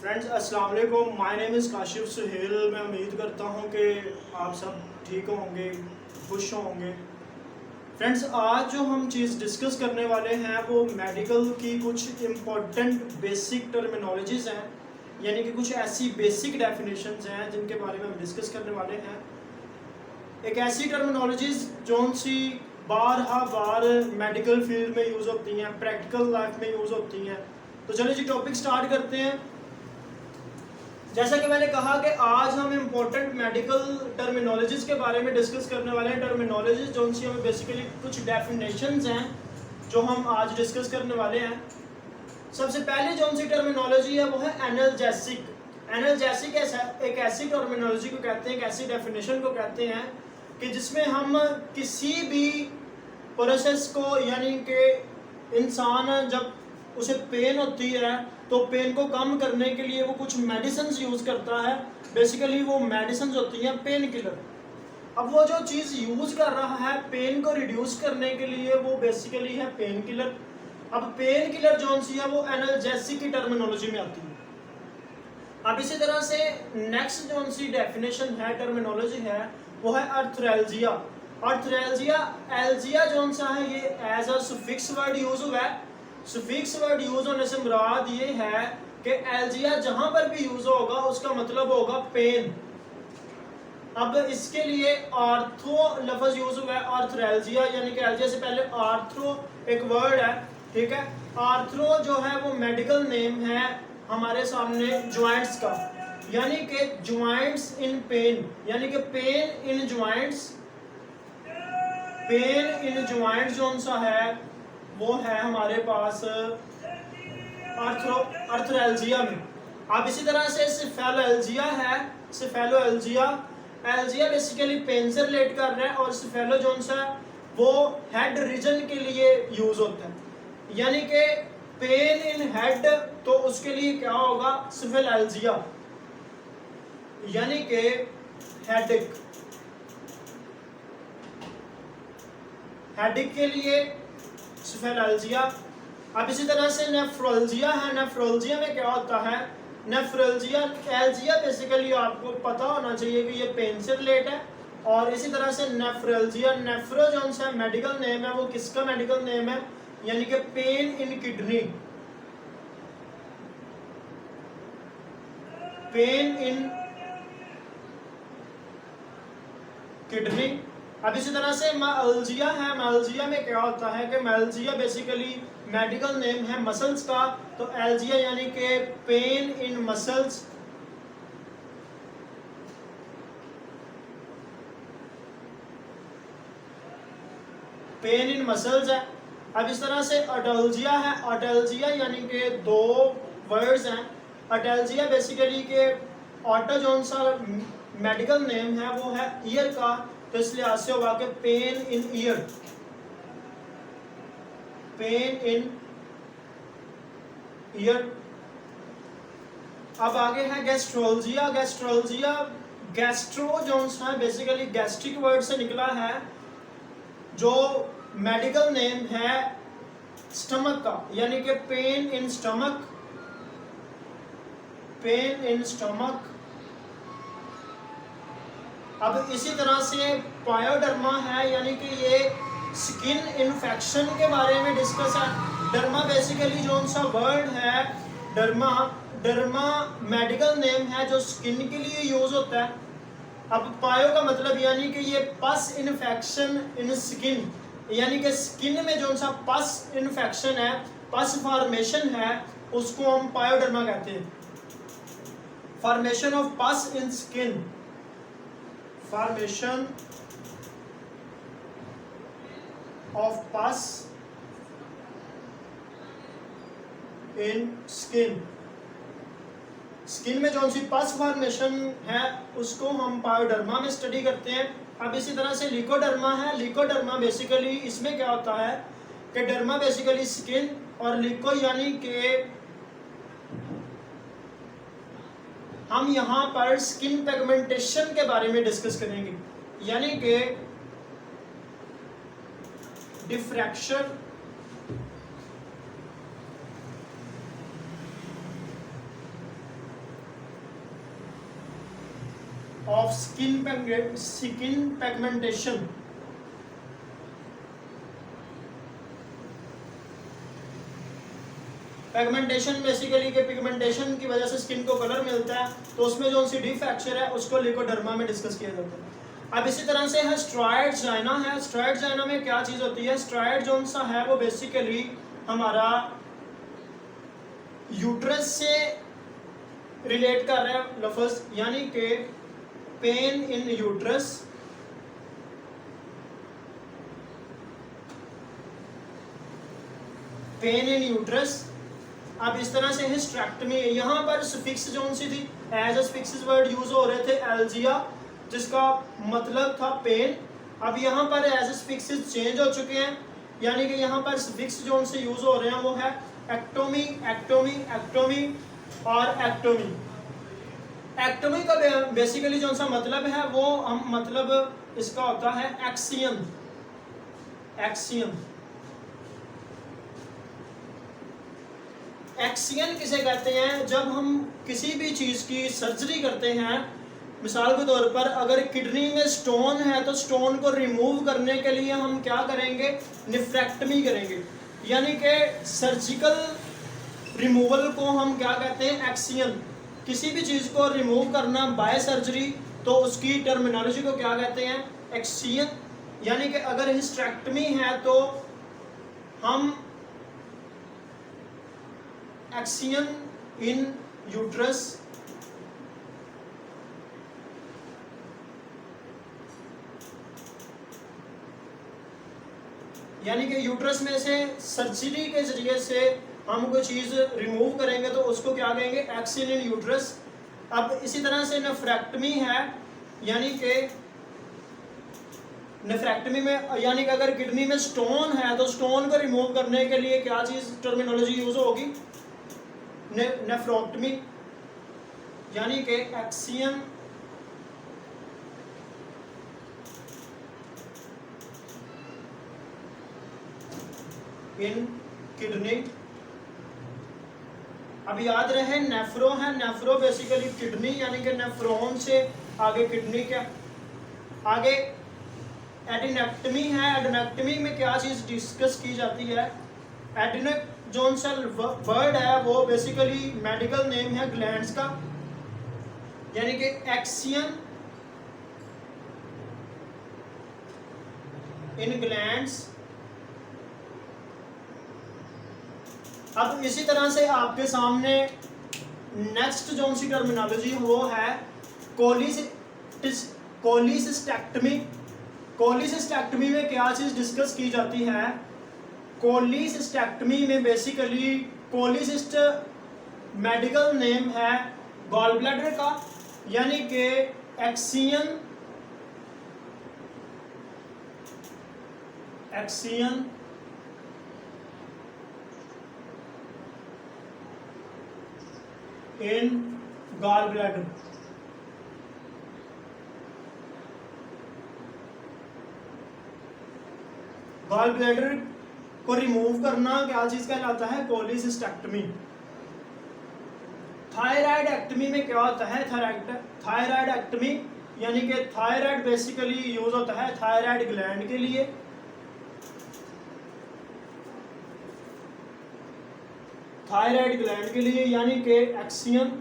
Friends अस्सलाम वालेकुम, my name is Kashif Suhail. मैं उम्मीद करता हूँ कि आप सब ठीक होंगे, खुश होंगे। फ्रेंड्स, आज जो हम चीज़ डिस्कस करने वाले हैं वो मेडिकल की कुछ इम्पोर्टेंट बेसिक टर्मिनोलॉजीज़ हैं, यानी कि कुछ ऐसी बेसिक डेफिनेशंस हैं जिनके बारे में हम डिस्कस करने वाले हैं। एक ऐसी टर्मिनोलॉजीज़ जौन सी बार मेडिकल फील्ड में यूज़ होती हैं, प्रैक्टिकल लाइफ में यूज़ होती हैं। तो चलिए जी टॉपिक स्टार्ट करते हैं। जैसा कि मैंने कहा कि आज हम इम्पोर्टेंट मेडिकल टर्मिनोलॉजीज़ के बारे में डिस्कस करने वाले हैं। टर्मिनोलॉजीज़ जो सी हमें बेसिकली कुछ डेफिनेशंस हैं जो हम आज डिस्कस करने वाले हैं। सबसे पहले जो सी टर्मिनोलॉजी है वो है एनाल्जेसिक। एनाल्जेसिक एक ऐसी टर्मिनोलॉजी को कहते हैं, एक ऐसी डेफिनेशन को कहते हैं कि जिसमें हम किसी भी प्रोसेस को, यानी कि इंसान जब उसे पेन होती है तो पेन को कम करने के लिए वो कुछ मेडिसिन्स यूज़ करता है। बेसिकली वो मेडिसिन्स होती हैं पेन किलर। अब वो जो चीज़ यूज़ कर रहा है पेन को रिड्यूस करने के लिए वो बेसिकली है पेन किलर। अब पेन किलर जो सी है वो एनाल्जेसिक की टर्मिनोलॉजी में आती है। अब इसी तरह से नेक्स्ट जो सी डेफिनेशन है, टर्मिनोलॉजी है, वो है अर्थरेल्जिया। अर्थरेल्जिया एल्जिया जो सा है ये as a suffix word use हुआ है। सुफिक्स वर्ड यूज होने से मुराद ये है कि एल्जिया जहां पर भी यूज होगा उसका मतलब होगा पेन। अब इसके लिए आर्थ्रो लफ्ज यूज हुआ है, आर्थरेल्जिया, यानी कि एल्जिया से पहले आर्थ्रो एक वर्ड है, ठीक है। आर्थ्रो जो है वो मेडिकल नेम है हमारे सामने ज्वाइंट्स का, यानी कि ज्वाइंट्स इन पेन, यानी कि pain in joints. Pain in joints जो सा है वो है हमारे पास अर्थरेल्जिया में। अब इसी तरह से सिफेलोएल्जिया है। सिफेलोएल्जिया एल्जिया बेसिकली पेन से रिलेट कर रहा है और सिफेलो जो सा वो हेड रीजन के लिए यूज होता है, यानी कि पेन इन हेड, तो उसके लिए क्या होगा सिफेलोएल्जिया, यानी कि हेडेक। हेडेक के लिए सिफेलोएल्जिया। अब इसी तरह से नेफ्रोल्जिया है। नेफ्रोल्जिया में क्या होता है, नेफ्रोल्जिया एल्जिया बेसिकली आपको पता होना चाहिए कि ये पेन से रिलेट है। और इसी तरह से नेफ्रोल्जिया, नेफ्रो जो सा मेडिकल नेम है वो किसका मेडिकल नेम है, यानी कि pain in kidney, pain in kidney. अब इसी तरह से माल्जिया है। माल्जिया में क्या होता है कि माल्जिया बेसिकली मेडिकल नेम है मसल्स का, तो एल्जिया यानी कि pain in muscles. Pain in muscles है। अब इस तरह से अटल्जिया है। अटल्जिया यानी कि दो वर्ड्स हैं। अटल्जिया बेसिकली के ऑटो जोन सा मेडिकल नेम है वो है ईयर का, तो इसलिए आसे होगा कि pain in year, pain in year. अब आगे है गैस्ट्रोल्जिया। गैस्ट्रोल्जिया गैस्ट्रो जो सा बेसिकली गैस्ट्रिक वर्ड से निकला है, जो मेडिकल नेम है स्टमक का, यानी कि pain in stomach, pain in stomach. अब इसी तरह से पायोडर्मा है, यानी कि ये स्किन इन्फेक्शन के बारे में डिस्कस है। डर्मा बेसिकली जो सा वर्ड है डर्मा, डर्मा मेडिकल नेम है जो स्किन के लिए यूज होता है। अब पायो का मतलब यानी कि ये पस इन्फेक्शन इन स्किन, यानी कि स्किन में जो सा पस इन्फेक्शन है, पस फॉर्मेशन है, उसको हम पायोडर्मा कहते हैं। फॉर्मेशन ऑफ पस इन स्किन, फॉर्मेशन ऑफ पस इन स्किन। स्किन में जो सी पस फॉर्मेशन है उसको हम पायोडर्मा में स्टडी करते हैं। अब इसी तरह से लिकोडर्मा है। लिकोडर्मा बेसिकली इसमें क्या होता है कि डर्मा बेसिकली स्किन और लिको यानी कि हम यहाँ पर स्किन पिगमेंटेशन के बारे में डिस्कस करेंगे, यानी कि डिफ्रैक्शन ऑफ स्किन पैगमेंटेशन। पैगमेंटेशन बेसिकली के पिगमेंटेशन की वजह से स्किन को कलर मिलता है, तो उसमें जो सी डी फ्रैक्चर है उसको लिकोडर्मा में डिस्कस किया जाता है। अब इसी तरह से है स्ट्राइड जाइना है। स्ट्राइड जाइना में क्या चीज़ होती है? स्ट्राइड जो सा है वो बेसिकली हमारा यूट्रस से रिलेट कर रहा है लफ्ज़, यानी कि pain in uterus, pain in uterus. अब इस तरह से हिस्टेरेक्टमी, यहाँ पर सफिक्स जो सी थी as a suffix word use हो रहे थे एल्जिया, जिसका मतलब था पेन। अब यहाँ पर एज सफिक्सेस चेंज हो चुके हैं, यानी कि यहाँ पर सफिक्स जो से यूज हो रहे हैं वो है एक्टोमी, एक्टोमी, एक्टोमी और एक्टोमी। एक्टोमी का बेसिकली जो सा मतलब है वो हम मतलब इसका होता है एक्सियन, एक्सियन। एक्सियन किसे कहते हैं? जब हम किसी भी चीज़ की सर्जरी करते हैं, मिसाल के तौर पर अगर किडनी में स्टोन है तो स्टोन को रिमूव करने के लिए हम क्या करेंगे? नेफ्रेक्टमी करेंगे, यानी कि सर्जिकल रिमूवल को हम क्या कहते हैं? एक्सियन। किसी भी चीज़ को रिमूव करना बाय सर्जरी, तो उसकी टर्मिनोलॉजी को क्या कहते हैं? एक्सियन। यानी कि अगर हिस्टेरेक्टमी है तो हम एक्सियन इन यूट्रस, यानी कि यूट्रस में से सर्जरी के जरिए से हम कोई चीज़ रिमूव करेंगे तो उसको क्या कहेंगे? एक्सियन इन यूट्रस। अब इसी तरह से नेफ्रेक्टमी है, यानी कि नेफ्रेक्टमी में यानी कि अगर किडनी में स्टोन है तो स्टोन को रिमूव करने के लिए क्या चीज़ टर्मिनोलॉजी यूज होगी? नेफ्रोक्टमी, यानी कि एक्सियन इन किडनी। अब याद रहे नेफ्रो है, नेफ्रो बेसिकली किडनी, यानी कि नेफ्रॉन से आगे किडनी क्या आगे। एडिनेक्टमी है, एडिनेक्टमी में क्या चीज़ डिस्कस की जाती है? एडिनेक जोन सा वर्ड है वो बेसिकली मेडिकल नेम है ग्लैंड्स का, यानी कि एक्सियन इन ग्लैंड्स। अब इसी तरह से आपके सामने नेक्स्ट जोन सी टर्मिनोलॉजी वो है कोलिसिस्टेक्टमी। कोलिसिस्टेक्टमी में क्या चीज़ डिस्कस की जाती है? कोलिसिस्टेक्टमी में बेसिकली कोलिसिस्ट मेडिकल नेम है गॉल ब्लैडर का, यानी कि एक्सियन इन गॉल ब्लैडर। गॉल ब्लैडर को रिमूव करना क्या चीज कहलाता है? कोलिसिस्टेक्टमी। थायराइड एक्टमी में क्या होता है? थायराइड एक्टमी, यानी कि थायराइड बेसिकली यूज होता है थायराइड ग्लैंड के लिए। थायराइड ग्लैंड के लिए, यानी कि एक्सियन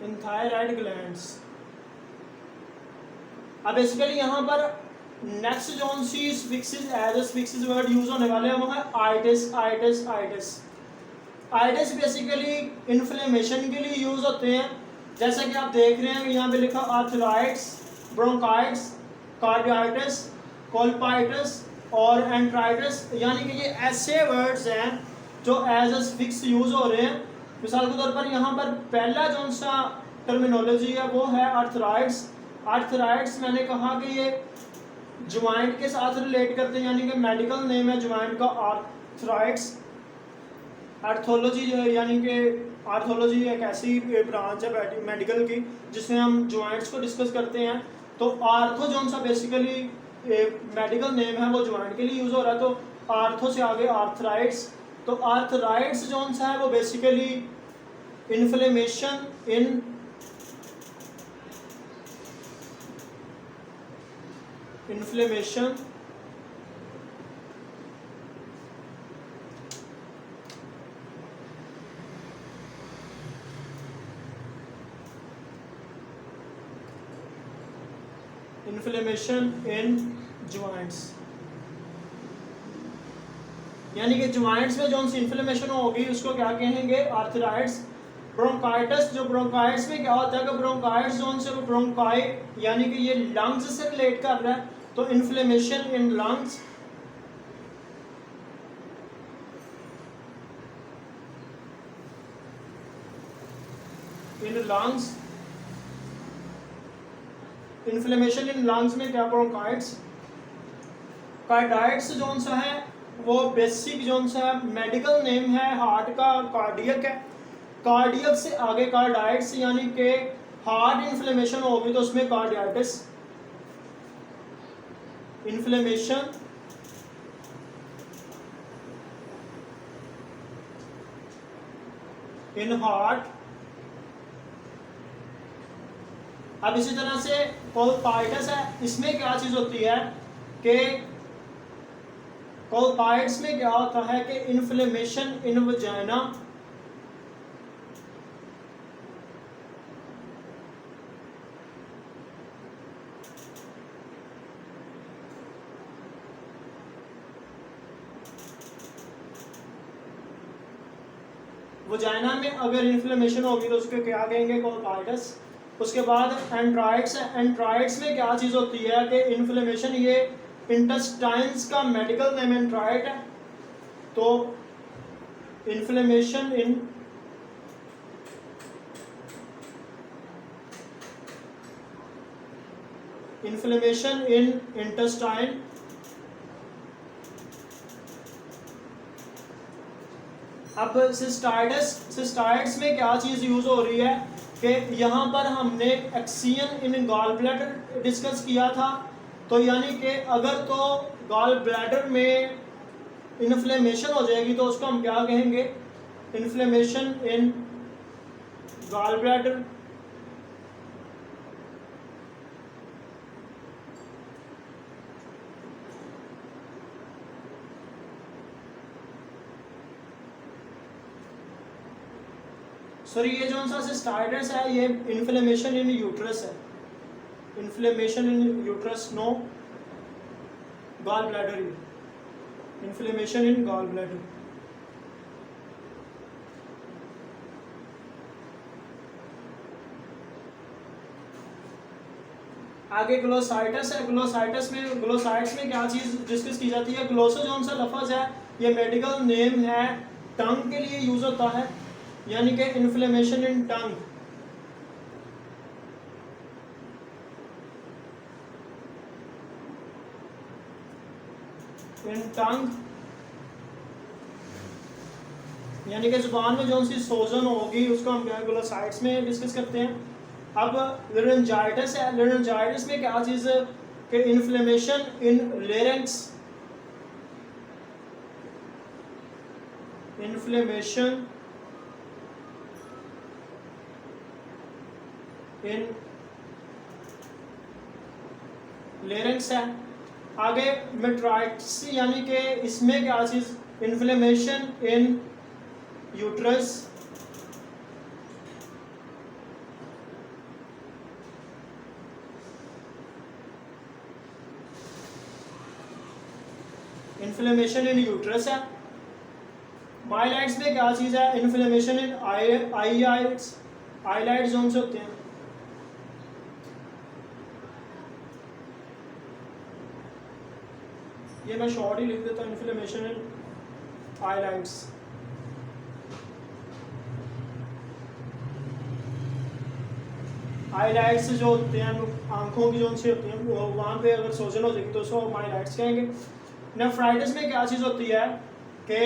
इन थायराइड ग्लैंड्स। अब बेसिकली यहाँ पर next zone suffixes as fixes word use होने वाले हैं वो है itis, itis, itis. Itis basically inflammation के लिए यूज होते हैं, जैसा कि आप देख रहे हैं यहाँ पे लिखा आर्थराइटिस, ब्रोंकाइटिस, कार्डियाइटिस, कोल्पाइटिस और एंट्राइटिस, यानी कि ये ऐसे वर्ड्स हैं जो एज फिक्स यूज हो रहे हैं। मिसाल के तौर पर यहाँ पर पहला जो सा टर्मिनोलॉजी है वो है आर्थराइट्स। आर्थराइट्स मैंने कहा कि ये ज्वाइंट के साथ रिलेट करते हैं, यानी कि मेडिकल नेम है ज्वाइंट का आर्थराइट्स। आर्थोलॉजी जो है, यानी कि आर्थोलॉजी एक ऐसी ब्रांच है मेडिकल की जिसमें हम ज्वाइंट्स को डिस्कस करते हैं। तो आर्थो जो सा बेसिकली मेडिकल नेम है वो ज्वाइंट के लिए यूज हो रहा है, तो आर्थो से आगे आर्थराइट्स। तो आर्थराइड्स जो सा है वो basically inflammation in inflammation in joints, यानी कि ज्वाइंट्स में जो सी इन्फ्लेमेशन होगी उसको क्या कहेंगे, आर्थराइड्स। ब्रोंकाइटिस, जो ब्रोंकाइटिस में क्या होता है कि ब्रोंकाइटिस जोन से वो ब्रोंकाई यानी कि ये लंग्स से रिलेट कर रहा है, तो inflammation in lungs. In lungs, inflammation in lungs में क्या, ब्रोंकाइटिस। कार्डाइट्स जोन सा है वो बेसिक जोन सा है मेडिकल नेम है हार्ट का, कार्डियक है। कार्डियक से आगे कार्डाइट्स यानी कि हार्ट इन्फ्लेमेशन होगी तो उसमें कार्डियाटिस। Inflammation in heart. अब इसी तरह से कोलपाइटिस है, इसमें क्या चीज होती है कि कोलपाइटिस में क्या होता है कि इन्फ्लेमेशन इन वजाइना। वजाइना में अगर इन्फ्लेमेशन होगी तो उसको क्या कहेंगे, कोलपाइटिस। उसके बाद एंट्राइड्स है, एंट्राइड्स में क्या चीज़ होती है कि इन्फ्लेमेशन, ये इंटेस्टाइन्स का मेडिकल नेम एंट्राइड है, तो इन्फ्लेमेशन इन इंटेस्टाइन। अब सिस्टाइड्स में क्या चीज़ यूज़ हो रही है कि यहाँ पर हमने एक्सियन इन गॉल ब्लैडर डिस्कस किया था, तो यानी कि अगर तो गॉल ब्लैडर में इन्फ्लेमेशन हो जाएगी तो उसको हम क्या कहेंगे, inflammation in gall bladder. Sorry, ये जो सा सिस्टाइटिस है ये इन्फ्लेमेशन इन यूट्रस है, inflammation in uterus, no gall bladder, inflammation in gall bladder. आगे ग्लोसाइटिस है, ग्लोसाइटिस में क्या चीज़ डिस्कस की जाती है, ग्लोसोजोन सा लफ्ज़ है, ये मेडिकल नेम है, टंग के लिए यूज़ होता है, यानी कि इन्फ्लेमेशन इन टंग। इन टंग यानी कि जुबान में जो सी सोजन होगी उसको हम क्या ग्लोसाइट्स में डिस्कस करते हैं। अब लेरिंजाइटिस है, लेरिंजाइटिस में क्या चीज़ कि inflammation in larynx, inflammation in larynx है। आगे मेट्राइटिस यानी कि इसमें क्या चीज़, inflammation in uterus. Inflammation in uterus है। माइलाइट्स में क्या चीज़ है, इन्फ्लेमेशन इन आईलाइट्स, आईलाइट्स जोन से होते हैं। ये मैं शॉर्ट ही लिख देता हूँ, इन्फ्लेमेशन इन आईलाइट्स। आईलाइट्स जो होते हैं आंखों की जो सी होती हैं वहाँ पे अगर सोजन हो जाएगी तो उसको हम आईलाइट्स कहेंगे। नेफ्राइटिस में क्या चीज़ होती है कि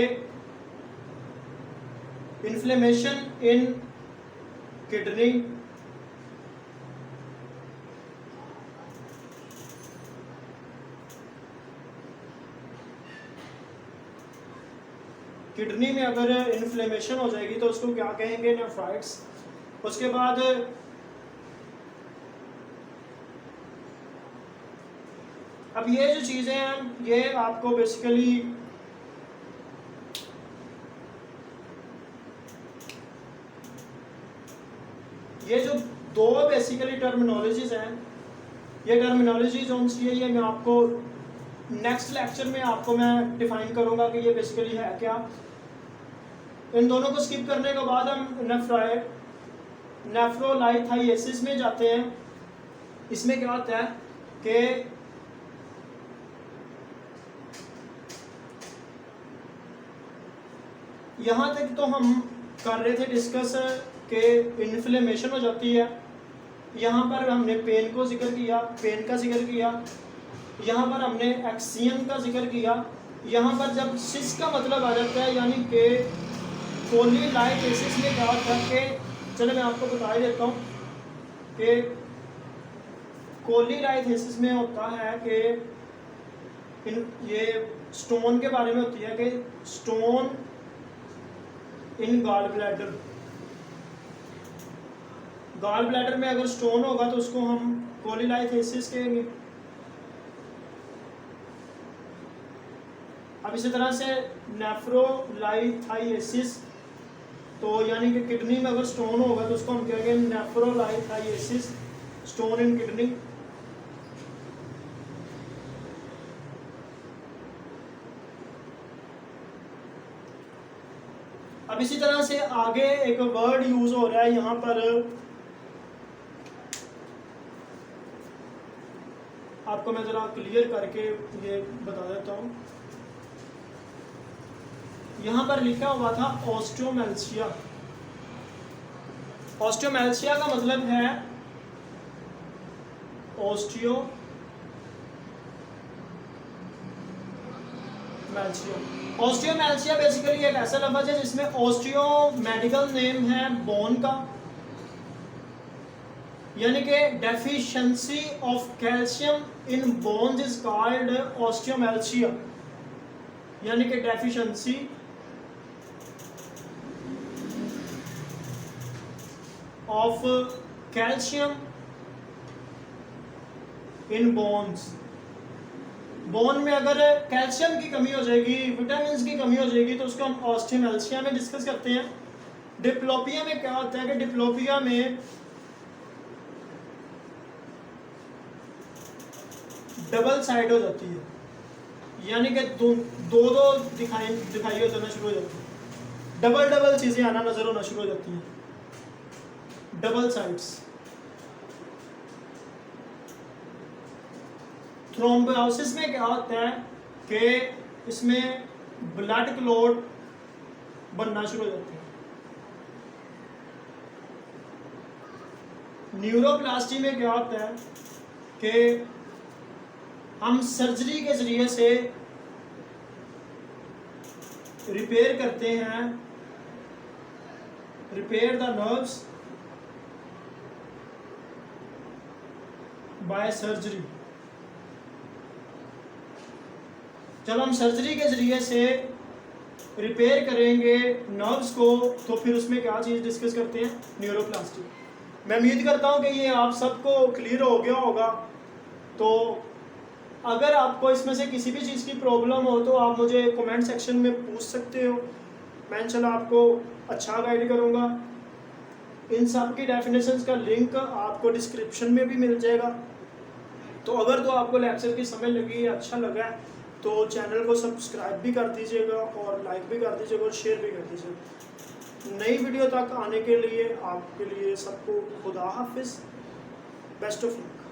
इन्फ्लेमेशन इन किडनी। किडनी में अगर इन्फ्लेमेशन हो जाएगी तो उसको क्या कहेंगे, नेफ्राइट्स। उसके बाद अब ये जो चीज़ें हैं ये आपको बेसिकली ये जो दो बेसिकली टर्मिनोलॉजीज हैं, ये टर्मिनोलॉजी जो सी है ये मैं आपको नेक्स्ट लेक्चर में आपको मैं डिफाइन करूंगा कि ये बेसिकली है क्या। इन दोनों को स्किप करने के बाद हम नेफ्रोलाइथाइसिस में जाते हैं। इसमें क्या होता है कि यहाँ तक तो हम कर रहे थे डिस्कस के इन्फ्लेमेशन हो जाती है। यहाँ पर हमने पेन को जिक्र किया, पेन का जिक्र किया। यहाँ पर हमने एक्सियन का जिक्र किया। यहाँ पर जब सिस का मतलब आ जाता है यानी कि कोलीलाइथेसिस में क्या होता है कि चलो मैं आपको बता ही देता हूँ कि कोलीलाइथेसिस में होता है कि ये स्टोन के बारे में होती है कि stone in gall bladder, gall bladder में अगर स्टोन होगा तो उसको हम कोलीलाइथेसिस कहेंगे। अब इसी तरह से नेफ्रोलाइथाइसिस, तो यानी कि किडनी में अगर स्टोन होगा तो उसको हम कहेंगे नेफ्रोलाइथाइसिस, स्टोन इन किडनी। अब इसी तरह से आगे एक वर्ड यूज हो रहा है यहाँ पर, आपको मैं जरा क्लियर करके ये बता देता हूँ। यहाँ पर लिखा हुआ था ऑस्टियोमेल्सिया। ऑस्टियोमेल्सिया का मतलब है ऑस्टियोमेल्सिया बेसिकली एक ऐसा लफ्ज है जिसमें ऑस्टियो मेडिकल नेम है बोन का, यानी कि deficiency of calcium in bones is called osteomalacia, यानी कि deficiency of calcium in bones. Bone में अगर कैल्शियम की कमी हो जाएगी, विटामिन की कमी हो जाएगी तो उसको हम ऑस्टियोमेल्सिया में डिस्कस करते हैं। डिप्लोपिया में क्या होता है कि डिप्लोपिया में डबल साइड हो जाती है, यानी कि दो दिखाई हो जाना शुरू हो जाती है, डबल चीजें आना नजर होना शुरू हो जाती हैं, डबल साइड्स। थ्रोम्बोसिस में क्या होता है कि इसमें ब्लड क्लॉट बनना शुरू हो जाते हैं। न्यूरोप्लास्टी में क्या होता है कि हम सर्जरी के जरिए से रिपेयर करते हैं, repair the nerves by surgery. जब हम सर्जरी के जरिए से रिपेयर करेंगे नर्व्स को तो फिर उसमें क्या चीज़ डिस्कस करते हैं, न्यूरोप्लास्टी। मैं उम्मीद करता हूँ कि ये आप सबको क्लियर हो गया होगा। तो अगर आपको इसमें से किसी भी चीज़ की प्रॉब्लम हो तो आप मुझे कमेंट सेक्शन में पूछ सकते हो, मैं इंशाल्लाह आपको अच्छा गाइड करूँगा। इन सब की डेफिनेशंस का लिंक आपको डिस्क्रिप्शन में भी मिल जाएगा। तो अगर तो आपको लेक्चर की समझ लगी, अच्छा लगा है तो चैनल को सब्सक्राइब भी कर दीजिएगा और लाइक भी कर दीजिएगा और शेयर भी कर दीजिएगा। नई वीडियो तक आने के लिए आपके लिए सबको खुदा हाफिज़, बेस्ट ऑफ लक।